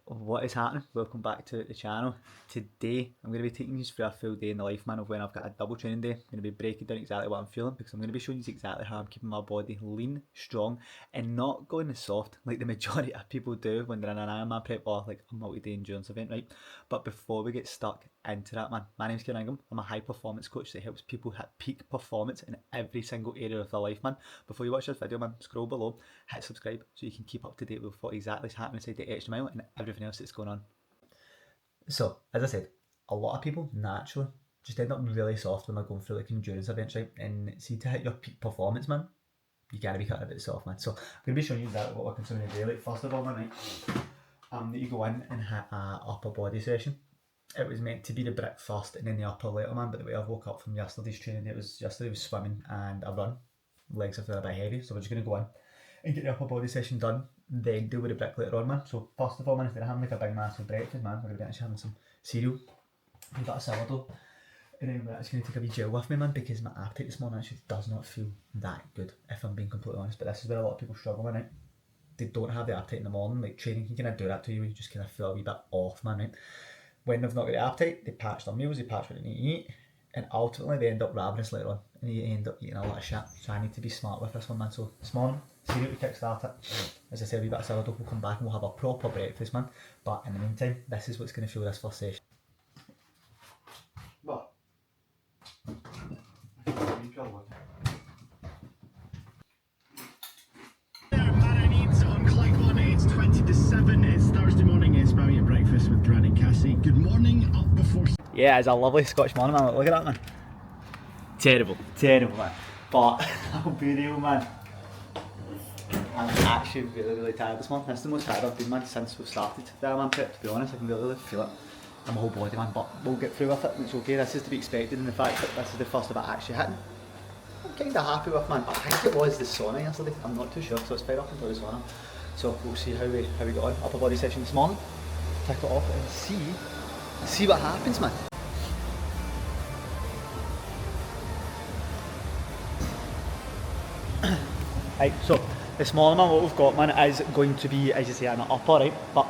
What is happening? Welcome back to the channel. Today I'm going to be taking you through a full day in the life, man, of when I've got a double training day. I'm going to be breaking down exactly what I'm feeling because I'm going to be showing you exactly how I'm keeping my body lean, strong and not going soft like the majority of people do when they're in an Ironman prep or like a multi-day endurance event, right? But before we get stuck into that, man, my name's Kieran Ingham. I'm a high performance coach that helps people hit peak performance in every single area of their life, man. Before you watch this video, man, scroll below, hit subscribe so you can keep up to date with what exactly is happening inside the extra mile and everything else that's going on. So, as I said, a lot of people naturally just end up really soft when they're going through like endurance events, right? And see, to hit your peak performance, man, you gotta be cutting a bit soft, man. So I'm gonna be showing you exactly what we're consuming today. Like, first of all, man, right, you go in and hit a upper body session. It was meant to be the brick first and then the upper later, man, but the way I woke up from yesterday's training, yesterday was swimming and a run. Legs are feeling a bit heavy, so we're just gonna go in and get the upper body session done, then deal with the brick later on, man. So first of all, man, instead of having like a big massive breakfast, man, we're going to be actually having some cereal, a bit of sourdough, and then we're actually going to take a wee gel with me, man, because my appetite this morning actually does not feel that good, if I'm being completely honest. But this is where a lot of people struggle with, right? They don't have the appetite in the morning. Like, training can kind of do that to you, where you just kind of feel a wee bit off, man, right? When they've not got the appetite, they patch their meals, they patch what they need to eat, and ultimately they end up ravenous later on, and you end up eating a lot of shit. So I need to be smart with this one, man. So this morning, cereal to kickstart it. As I said, a wee bit of sourdough, we'll come back and we'll have a proper breakfast, man. But in the meantime, this is what's going to fuel this first session. What? It's 20 to 7, it's Thursday morning, it's Maui at breakfast with Brad and Cassie. Good morning, up before... Yeah, it's a lovely Scottish morning, man. Look at that, man. Terrible, man. But I'll be real, man. I'm actually really tired this morning. This is the most tired I've been, man, since we've started the Ironman prep, to be honest. I can really feel it in my whole body, man, but we'll get through with it. It's okay. This is to be expected, and the fact that this is the first of it actually hitting, I'm kind of happy with, man. I think it was the sauna yesterday. I'm not too sure, so it's fed up until the sauna. So we'll see how we got on. Upper body session this morning. Tick it off and see what happens, man. Right, so this morning, man, what we've got, man, is going to be, as you say, an upper, right? But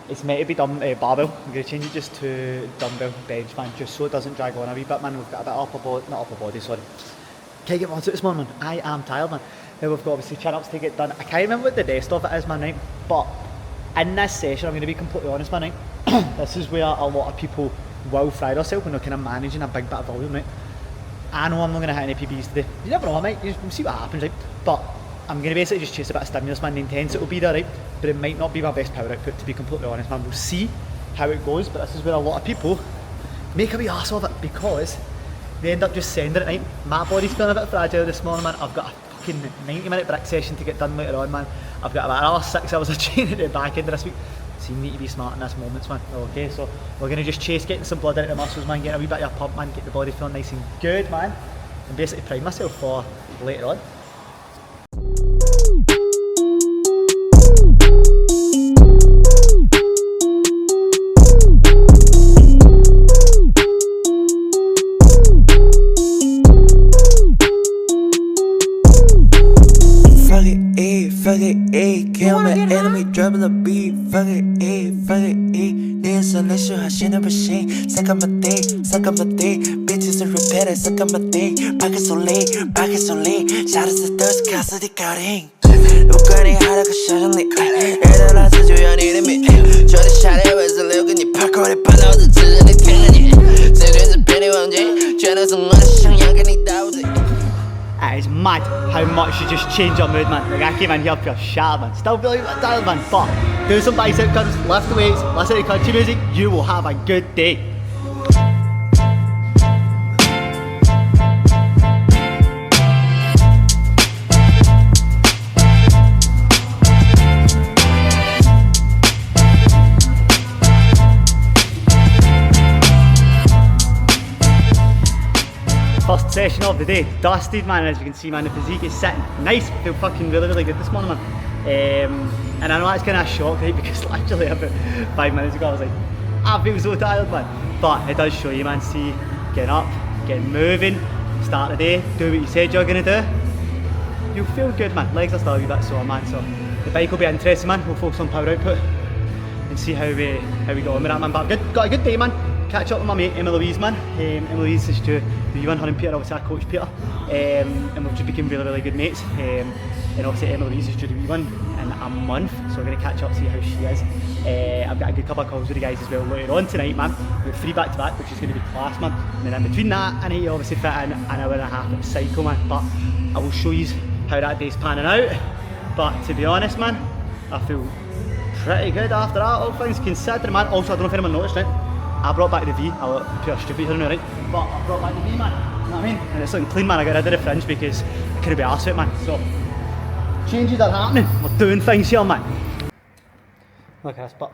it's meant to be done barbell. I'm going to change it just to dumbbell bench, man, just so it doesn't drag on a wee bit, man. We've got a bit of not upper body, sorry. Can't get on to it this morning, man. I am tired, man. Now we've got obviously chin-ups to get done. I can't remember what the rest of it is, man, right? But in this session, I'm going to be completely honest, man, right? This is where a lot of people will fry themselves when they're kind of managing a big bit of volume, right? I know I'm not going to hit any PBs today. You never know, mate. We'll see what happens, right? But I'm going to basically just chase a bit of stimulus, man. The intensity will be there, right? But it might not be my best power output, to be completely honest, man. We'll see how it goes, but this is where a lot of people make a wee arse of it because they end up just sending it, right? My body's feeling a bit fragile this morning, man. I've got a fucking 90-minute brick session to get done later on, man. I've got about another 6 hours of training at the back end of this week. So you need to be smart in this moments, man. Okay, so we're going to just chase getting some blood into the muscles, man, getting a wee bit of a pump, man, get the body feeling nice and good, man, and basically prime myself for later on. Fuck it, kill my enemy, drop the beat. Fuck it, 내 selection 하시는 machine. Suck up my day. Bitches are repeated, suck up my day. Pocket so late. Shout out to thirst, cause the cutting. 누구니 하라고 셔정리. 애들한테 조연히 이름이. 저리 샤레 왜서 레오근이 파코리 팔로우도 지전이 태근이. 세준에서 변이 왕지. 죄나서 너는 상향근이 다우지. It is mad how much you just change your mood, man. Like, I came in here for a shout, man. Still feeling a bit tired, man. But do some bicep curls, lift the weights, listen to country music. You will have a good day. First session of the day, dusted, man. As you can see, man, the physique is sitting nice. I feel fucking really good this morning, man. And I know that's kind of a shock, right? Because literally about 5 minutes ago I was like, I feel so tired, man. But it does show you, man. See, getting up, getting moving, start the day, do what you said you're gonna do. You'll feel good, man. Legs are still a wee bit sore, man. So the bike will be interesting, man. We'll focus on power output. and see how we got on with that, man. But got a good day, man. Catch up with my mate Emma Louise, man. Emma Louise is to the wee one, her and Peter, obviously I coach Peter, and we've just become really good mates. And obviously Emma Louise is due the wee one in a month, so we're going to catch up, see how she is. I've got a good couple of calls with the guys as well later on tonight, man. We've got 3 back to back, which is going to be class, man. And then in between that, I need to obviously fit in an hour and a half of cycle, man. But I will show you how that day's panning out. But to be honest, man, I feel pretty good after that, all things considered, man. Also, I don't know if anyone noticed it, I brought back the V. I'll pure stupid here now, right? But I brought back the V, man. You know what I mean? And it's looking clean, man. I got rid of the fringe because I couldn't be arsed with it, man. So, changes are happening. We're doing things here, man. Look at this, but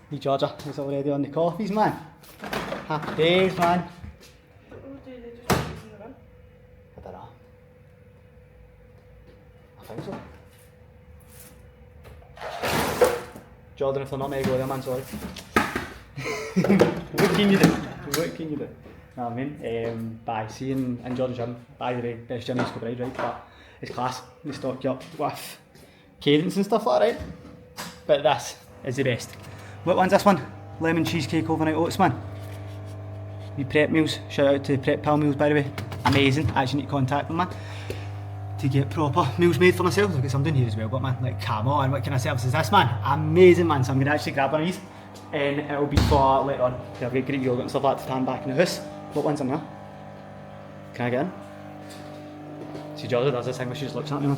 the Georgia is already on the coffees, man. Happy days, man. I don't know. I think so. Jordan, if they're not made go there, man, sorry. What can you do? What can you do? Know what I mean? By seeing in Jordan's gym, by the way, best gym in Scotland, right? But it's class. They stock you up with cadence and stuff like that, right? But this is the best. What one's this one? Lemon cheesecake overnight oats, man. We prep meals. Shout out to Prep Pal Meals, by the way. Amazing. I actually need to contact them, man, to get proper meals made for myself. Look at some doing here as well, but man, like, come on, what kind of service is this, man? Amazing, man. So I'm going to actually grab one of these, and it'll be for later on. I've got Greek yogurt and stuff like that to stand back in the house. What one's in there? Can I get in? See, Georgia does this thing where she just looks at me, man.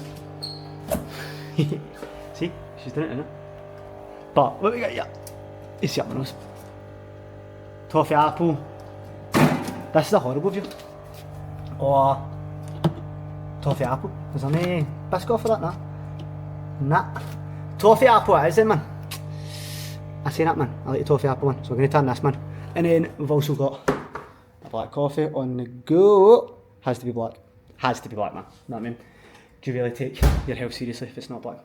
See? She's doing it, isn't it? But what we got here is something else. Toffee apple. This is a horrible view. Or toffee apple. Is there any biscuit for that? Nah. Toffee apple it is then, man. I say that, man. I like the toffee apple one. So we're going to turn this, man. And then we've also got a black coffee on the go. Has to be black. Has to be black, man. You know what I mean? Do you really take your health seriously if it's not black?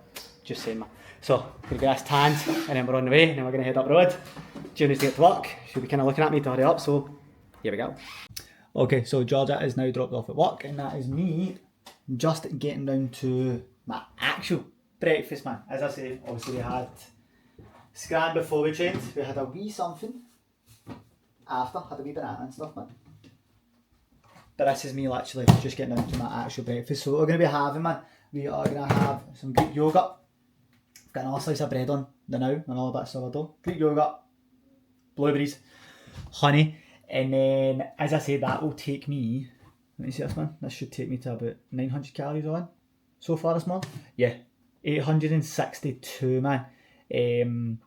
Just saying, man. So, we're going to get this tanned, and then we're on the way, and then we're going to head up the road. June needs to get to work. She'll be kind of looking at me to hurry up, so here we go. Okay, so Georgia is now dropped off at work, and that is me just getting down to my actual breakfast, man. As I say, obviously we had scran before we trained. We had a wee something after, had a wee banana and stuff, man. But this is me literally just getting down to my actual breakfast. So what we're going to be having, man, we are going to have some Greek yogurt. Got another slice of bread on the now, another bit of sourdough. Greek yogurt, blueberries, honey, and then, as I say, that will take me, let me see this, man, this should take me to about 900 calories on so far this month. Yeah, 862, man. And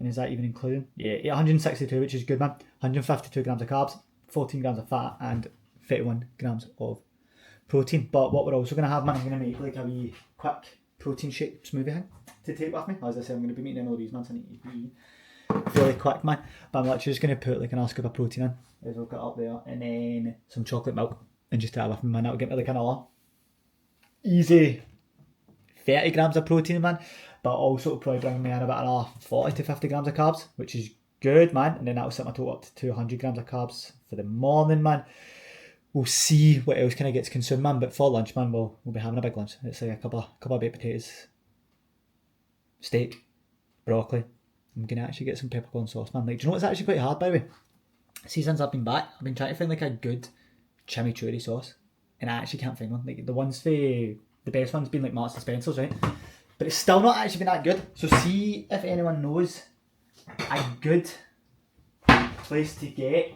is that even including? Yeah, 862, which is good, man. 152 grams of carbs, 14 grams of fat, and 31 grams of protein. But what we're also going to have, man, I'm going to make like a wee quick protein shake smoothie thing to take with me. As I said, I'm going to be meeting Emma Louise, man, so I need to be fairly quick, man. But I'm literally just going to put like an scoop of protein in, as I'll get up there, and then some chocolate milk, and just take it with me, man. That'll get me like another easy 30 grams of protein, man. But also it'll probably bring me in about another 40 to 50 grams of carbs, which is good, man. And then that'll set my total up to 200 grams of carbs for the morning, man. We'll see what else kind of gets consumed, man. But for lunch, man, we'll be having a big lunch. It's like a couple of baked potatoes, steak, broccoli. I'm gonna actually get some peppercorn sauce, man. Like, do you know what's actually quite hard, by the way? See, since I've been back, I've been trying to find like a good chimichurri sauce, and I actually can't find one. Like the ones for the best ones been like Marks and Spencer's, right? But it's still not actually been that good. So see if anyone knows a good place to get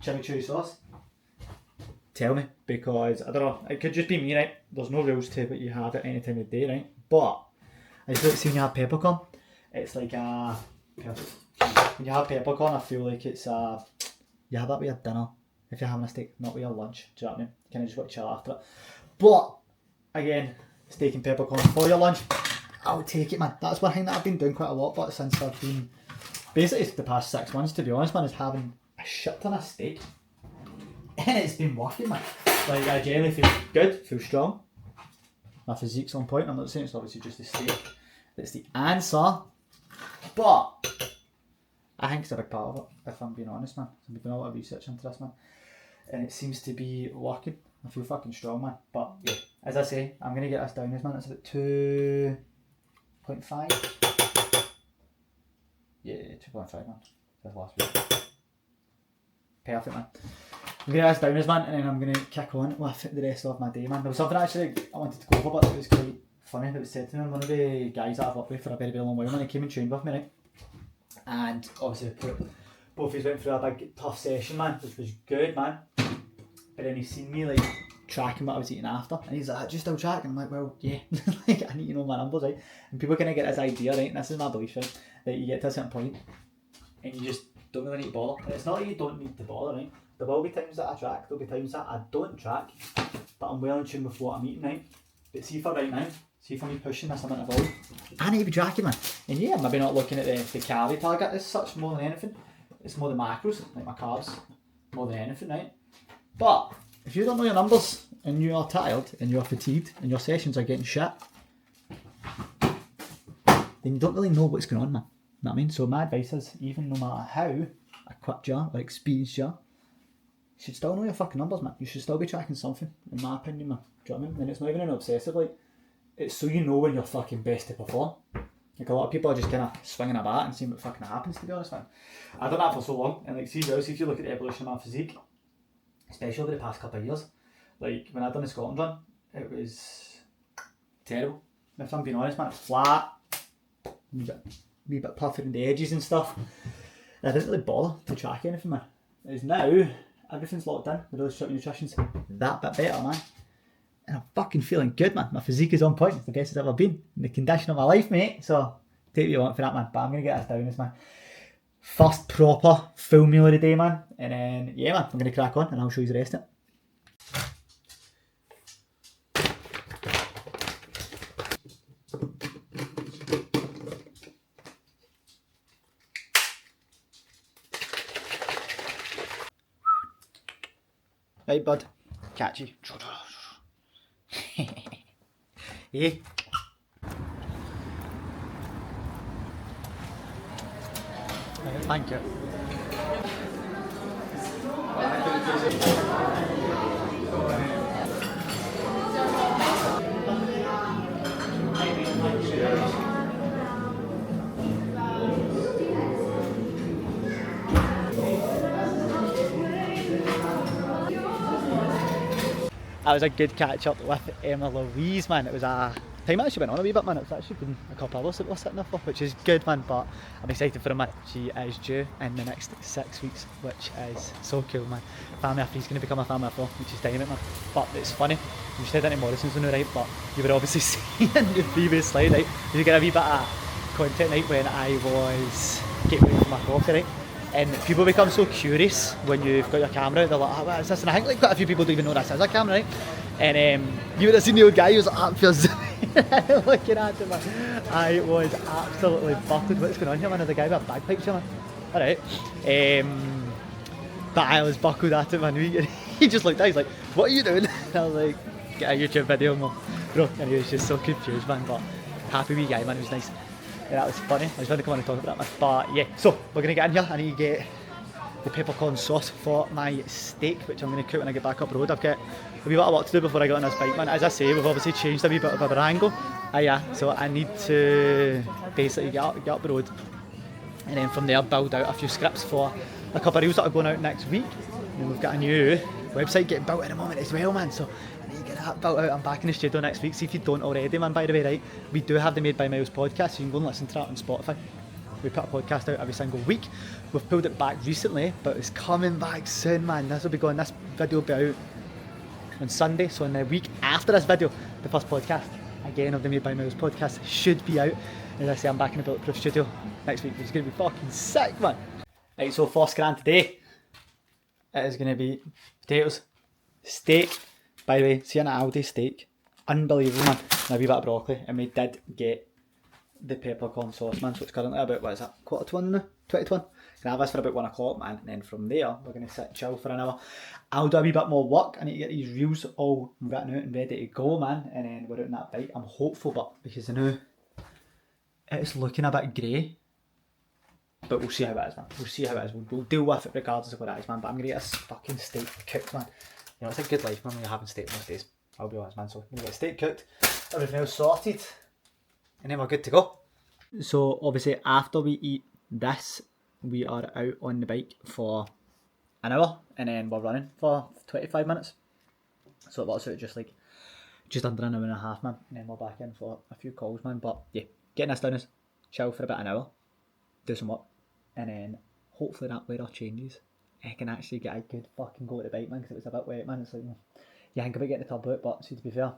chimichurri sauce. Tell me, because I don't know, it could just be me, right? There's no rules to what you have at any time of the day, right? But I just like seeing you have peppercorn. It's like a when you have peppercorn, I feel like it's you have that with your dinner if you're having a steak, not with your lunch. Do you know what I mean? You kind of just want to chill after it. But again, steak and peppercorn for your lunch, I'll take it, man. That's one thing that I've been doing quite a lot, but since I've been basically the past 6 months, to be honest, man, is having a shit ton of steak. And it's been working, man. Like, I generally feel good, feel strong. My physique's on point. I'm not saying it's obviously just the steak. It's the answer. But I think it's a big part of it, if I'm being honest, man. I've been doing a lot of research into this, man. And it seems to be working. I feel fucking strong, man. But yeah, as I say, I'm going to get this down, man. It's about 2.5. 2.5 man. That's last week. Perfect man. I'm going to ask downers man, and then I'm going to kick on with the rest of my day man. There was something actually I wanted to go over, but it was quite funny that was said to me. One of the guys that I've worked with for a very, very long while, man, he came and trained with me, right? And obviously both of us went through a big tough session man, which was good man. But then he seen me like tracking what I was eating after, and he's like, "Do you still track?" And I'm like, "Well, yeah." Like, I need to know my numbers, right? And people kind of get this idea, right? And this is my belief, right? That you get to a certain point and you just don't really need to bother. And it's not that you don't need to bother, right? There will be times that I track, there'll be times that I don't track, but I'm well in tune with what I'm eating, right? But see for right now, see for me pushing this amount of volume, I need to be tracking, man. And yeah, maybe not looking at the calorie target as such more than anything. It's more the macros, like my carbs, more than anything, right? But if you don't know your numbers and you are tired and you're fatigued and your sessions are getting shit, then you don't really know what's going on, man. You know what I mean? So my advice is, even no matter how equipped you are or experienced you are, you should still know your fucking numbers, man. You should still be tracking something, in my opinion, man. Do you know what I mean? And it's not even an obsessive, like, it's so you know when you're fucking best to perform. Like, a lot of people are just kind of swinging a bat and seeing what fucking happens, to be honest, man. I've done that for so long, and like, see if you look at the evolution of my physique, especially over the past couple of years, like, when I done the Scotland run, it was terrible. If I'm being honest, man, it's flat, a wee bit puffy in the edges and stuff. And I didn't really bother to track anything, man. Whereas now, everything's locked in, the really strict nutrition's that bit better, man. And I'm fucking feeling good, man. My physique is on point. It's the best it's ever been. In the condition of my life, mate. So, take what you want for that, man. But I'm going to get this down as my first proper full meal of the day, man. And then, yeah, man, I'm going to crack on and I'll show you the rest of it. Right, bud. Catch you. Hey. Thank you. That was a good catch up with Emma Louise, man. It was a time I actually went on a wee bit, man. It's actually been a couple of hours that we're sitting there for, which is good, man. But I'm excited for her, man. She is due in the next 6 weeks, which is so cool, man. Family after he's going to become a family after, which is dynamite, man. But it's funny, you said that in Morrison's on the right, but you were obviously seeing the previous slide, right? You get a wee bit of content, right, when I was getting ready for my coffee, right? And people become so curious when you've got your camera. They're like, "Oh, what is this?" And I think like quite a few people don't even know this is a camera, right? And you would have seen the old guy who was like, "Up your looking at him, man." I was absolutely buckled. What's going on here, man? There's a guy with a bagpipe here, man. Alright. But I was buckled at him, man. He just looked at, he's like, "What are you doing?" And I was like, "Get a YouTube video, man." Bro, and he was just so confused, man. But happy wee guy, man. It was nice. Yeah, that was funny. I was going to come on and talk about that, man. But yeah, so we're going to get in here. I need to get the peppercorn sauce for my steak, which I'm going to cook when I get back up the road. I've got a wee bit of work to do before I get on this bike, man. As I say, we've obviously changed a wee bit of our angle. So I need to basically get up the road, and then from there build out a few scripts for a couple of reels that are going out next week. And we've got a new website getting built at the moment as well, man. So I need to get that built out. I'm back in the studio next week. See if you don't already, man, by the way, right? We do have the Made by Miles podcast, so you can go and listen to that on Spotify. We put a podcast out every single week. We've pulled it back recently, but it's coming back soon, man. This video will be out on Sunday, so in the week after this video, the first podcast again of the Made by Miles podcast should be out. As I say, I'm back in the Bulletproof studio next week, which is going to be fucking sick, man. Right, so first grand today, it is going to be potatoes, steak. By the way, see an Aldi steak, unbelievable, man. And a wee bit of broccoli, and we did get the peppercorn sauce, man. So it's currently about, what is that, 1:45 now? 20 to 1. Gonna have this for about 1 o'clock, man. And then from there, we're gonna sit and chill for an hour. I'll do a wee bit more work. I need to get these reels all written out and ready to go, man. And then we're out on that bike. I'm hopeful, but because I know it's looking a bit grey. But we'll see how it is, man. We'll see how it is. We'll deal with it regardless of what it is, man. But I'm gonna get this fucking steak cooked, man. You know, it's a good life, man, when you're having steak most days. I'll be honest, man. So I'm gonna get steak cooked, everything else sorted, and then we're good to go. So obviously after we eat this, we are out on the bike for an hour and then we're running for 25 minutes. So it works out just under an hour and a half, man. And then we're back in for a few calls, man. But yeah, getting this done is chill for about an hour, do some work, and then hopefully that weather changes. I can actually get a good fucking go at the bike, man, because it was a bit wet, man. It's like, you think about getting the tub out, but see, to be fair,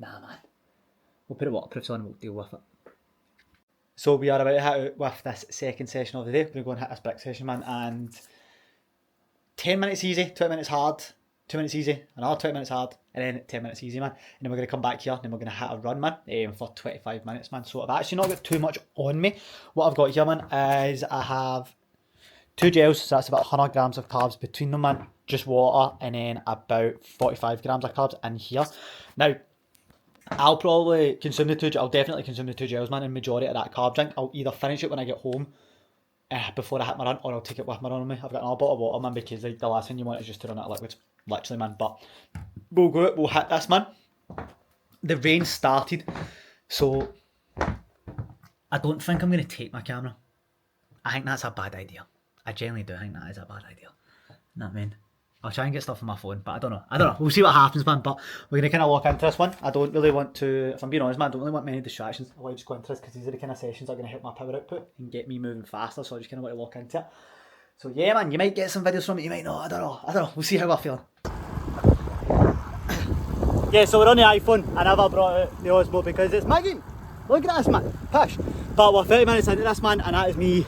nah, man. We'll put a waterproofs on and we'll deal with it. So we are about to hit out with this second session of the day. We're going to go and hit this big session, man, and 10 minutes easy, 20 minutes hard, 2 minutes easy, another 20 minutes hard, and then 10 minutes easy, man. And then we're going to come back here and then we're going to hit a run, man, for 25 minutes, man. So I've actually not got too much on me. What I've got here, man, is I have 2 gels, so that's about 100 grams of carbs between them, man. Just water, and then about 45 grams of carbs in here. Now, I'll probably consume I'll definitely consume the 2 gels, man, and majority of that carb drink. I'll either finish it when I get home before I hit my run, or I'll take it with my run on me. I've got another bottle of water, man, because the last thing you want is just to run out of liquids, literally, man. But we'll go, we'll hit this, man. The rain started, so I don't think I'm going to take my camera. I think that's a bad idea. I genuinely do think that is a bad idea. You know what I mean? I'll try and get stuff on my phone, but I don't know. We'll see what happens, man. But we're going to kind of walk into this one. I don't really want to, if I'm being honest, man, I don't really want many distractions. I want to just go into this because these are the kind of sessions that are going to help my power output and get me moving faster. So I just kind of want to walk into it. So yeah, man, you might get some videos from it, you might not. I don't know. We'll see how we're feeling. Yeah, so we're on the iPhone. I never brought out the Osmo because it's my game. Look at this, man. Push. But we're 30 minutes into this, man, and that is me.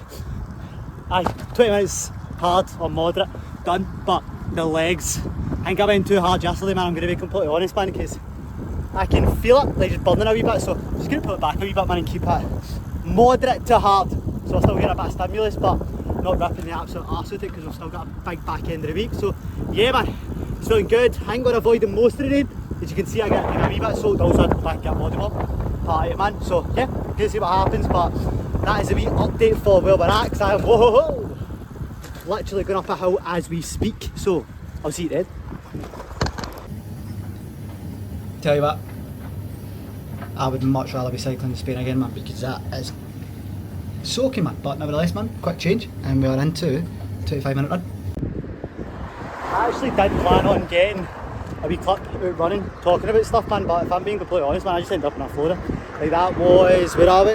20 minutes hard or moderate done, but the legs, I think I went too hard yesterday, man. I'm going to be completely honest, man, because I can feel it like just burning a wee bit, so I'm just going to put it back a wee bit, man, and keep it moderate to hard, so I'm still getting a bit of stimulus, but not ripping the absolute arse with it, because we've still got a big back end of the week. So yeah, man, it's feeling good. I ain't going to avoid most of the rain. As you can see, I get a wee bit soaked, also had to go back and get body warm part of it, man. So yeah, gonna see what happens, but that is a wee update for where we're at, because I am literally going up a hill as we speak. So I'll see you then. Tell you what, I would much rather be cycling to Spain again, man, because that is soaking, man. But nevertheless, man, quick change, and we are into a 25-minute run. I actually did plan on getting a wee clip out running, talking about stuff, man, but if I'm being completely honest, man, I just ended up in a Florida. Like that was, where are we?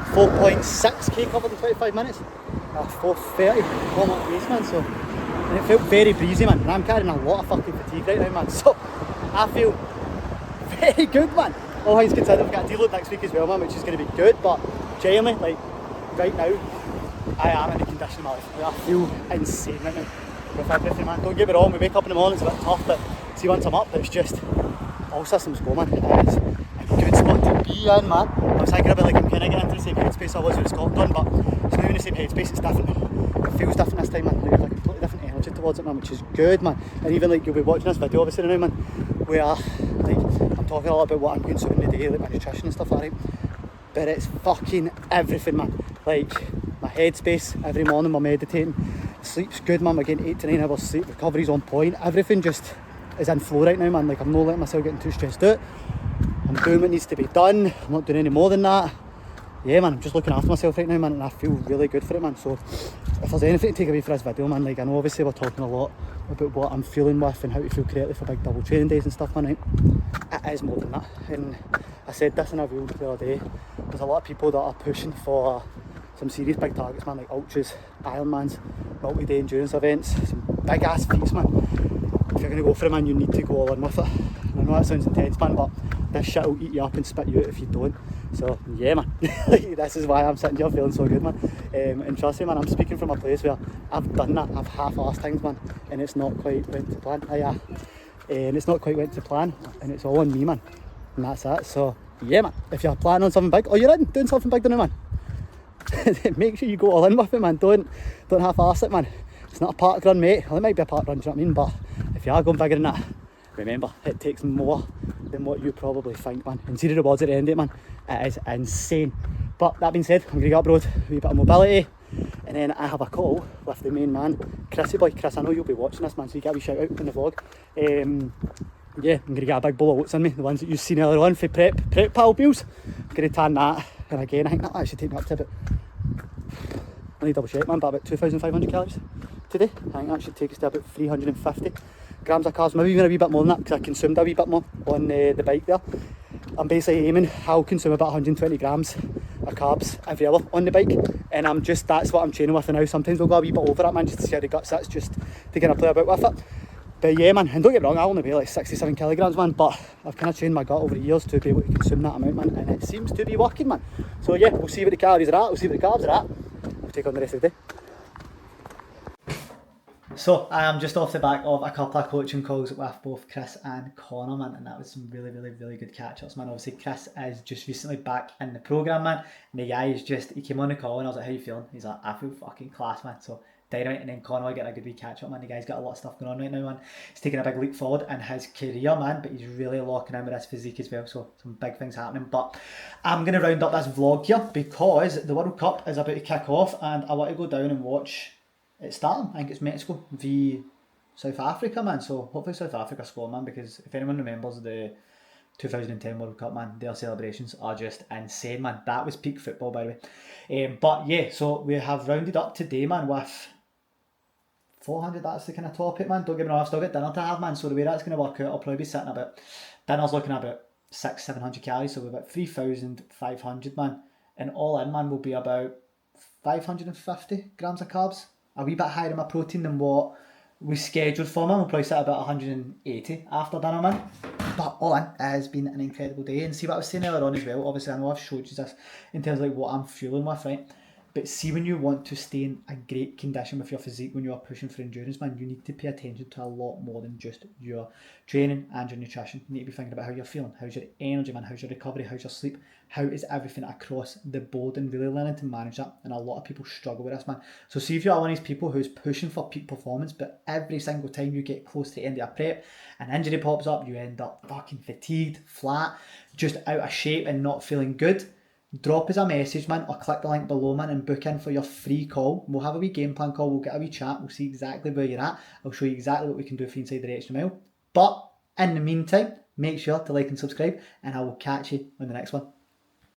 4.6k covered in 25 minutes. 4:30 kilometre pace, man, so, and it felt very breezy, man, and I'm carrying a lot of fucking fatigue right now, man, so I feel very good, man. All things considered, we've got a deload next week as well, man, which is going to be good, but genuinely, like, right now, I am in the condition of my life. Like, I feel insane right now with everything, man. Don't get me wrong, we wake up in the morning, it's a bit tough, but see, once I'm up, it's just all systems go, man. It is a good spot to be in, man. I was thinking about, like, I'm kind of getting into the same headspace I was with Scotland, but it's not even the same headspace, it's different. It feels different this time, man. Like, there's a completely different energy towards it, man, which is good, man. And even, like, you'll be watching this video obviously now, man, where, like, I'm talking a lot about what I'm consuming today, like my nutrition and stuff like that, but it's fucking everything, man. Like, my headspace, every morning we're meditating, sleep's good, man, we're getting 8 to 9 hours sleep, recovery's on point, everything just is in flow right now, man. Like, I'm not letting myself getting too stressed out, I'm doing what needs to be done, I'm not doing any more than that. Yeah, man, I'm just looking after myself right now, man, and I feel really good for it, man. So if there's anything to take away from this video, man, like, I know obviously we're talking a lot about what I'm feeling with and how to feel correctly for big double training days and stuff, man, right? It is more than that, and I said this in a reel the other day, there's a lot of people that are pushing for some serious big targets, man, like ultras, Ironmans, multi-day endurance events, some big ass feats, man. If you're going to go for it, man, you need to go all in with it. And I know that sounds intense, man, but this shit will eat you up and spit you out if you don't. So yeah, man, this is why I'm sitting here feeling so good, man. And trust me, man, I'm speaking from a place where I've done that, I've half-arsed things, man, and it's not quite went to plan. And it's not quite went to plan, and it's all on me, man, and that's that. So yeah, man, if you're planning on something big, or you're in doing something big, don't you, man? Make sure you go all in with it, man. Don't half-arse it, man. It's not a park run, mate. Well, it might be a park run, do you know what I mean? But if you are going bigger than that, remember, it takes more than what you probably think, man. And see the rewards at the end of it, man. It is insane. But that being said, I'm going to get up road, a wee bit of mobility, and then I have a call with the main man, Chrissy boy. Chris, I know you'll be watching this, man, so you get a wee shout out in the vlog. Yeah, I'm going to get a big bowl of oats in me, the ones that you've seen earlier on for prep pal meals. I'm going to tan that, And again, I think that actually take me up to about, I need to double check, man, but about 2,500 calories today. I think that should take us to about 350 grams of carbs, maybe even a wee bit more than that, because I consumed a wee bit more on the bike there. I'm basically aiming, I'll consume about 120 grams of carbs every hour on the bike, and that's what I'm training with now. Sometimes we'll go a wee bit over it, man, just to see how the guts that's just to kind of play about with it. But yeah, man, and don't get me wrong, I only weigh like 67 kilograms, man, but I've kind of trained my gut over the years to be able to consume that amount, man, and it seems to be working, man. So yeah, we'll see what the calories are at, we'll see what the carbs are at. We'll take on the rest of the day. So I am just off the back of a couple of coaching calls with both Chris and Connor, man, and that was some really, really, really good catch-ups, man. Obviously, Chris is just recently back in the programme, man, and the guy is he came on the call and I was like, how you feeling? He's like, I feel fucking class, man. So dynamite, and then Connor getting a good wee catch-up, man. The guy's got a lot of stuff going on right now, man. He's taking a big leap forward in his career, man, but he's really locking in with his physique as well, so some big things happening. But I'm going to round up this vlog here because the World Cup is about to kick off and I want to go down and watch it starting. I think it's Mexico v South Africa, man, so hopefully South Africa score, man, because if anyone remembers the 2010 World Cup, man, their celebrations are just insane, man. That was peak football, by the way. But yeah, so we have rounded up today, man, with 400, that's the kind of top it, man. Don't get me wrong, I've still got dinner to have, man, so the way that's going to work out, I'll probably be sitting about, dinner's looking at about 600-700 calories, so we're about 3,500, man, and all in, man, will be about 550 grams of carbs, a wee bit higher in my protein than what we scheduled for, man. We'll probably sit at about 180 after dinner, man. But all in, it has been an incredible day. And see what I was saying earlier on as well, obviously I know I've showed you this in terms of like what I'm fueling with, right? But see, when you want to stay in a great condition with your physique, when you are pushing for endurance, man, you need to pay attention to a lot more than just your training and your nutrition. You need to be thinking about how you're feeling, how's your energy, man, how's your recovery, how's your sleep, how is everything across the board, and really learning to manage that. And a lot of people struggle with this, man. So see if you're one of these people who's pushing for peak performance, but every single time you get close to the end of your prep, an injury pops up, you end up fucking fatigued, flat, just out of shape and not feeling good. Drop us a message, man, or click the link below, man, and book in for your free call. We'll have a wee game plan call, we'll get a wee chat, we'll see exactly where you're at. I'll show you exactly what we can do for you inside the extra mile. But in the meantime, make sure to like and subscribe, and I will catch you on the next one.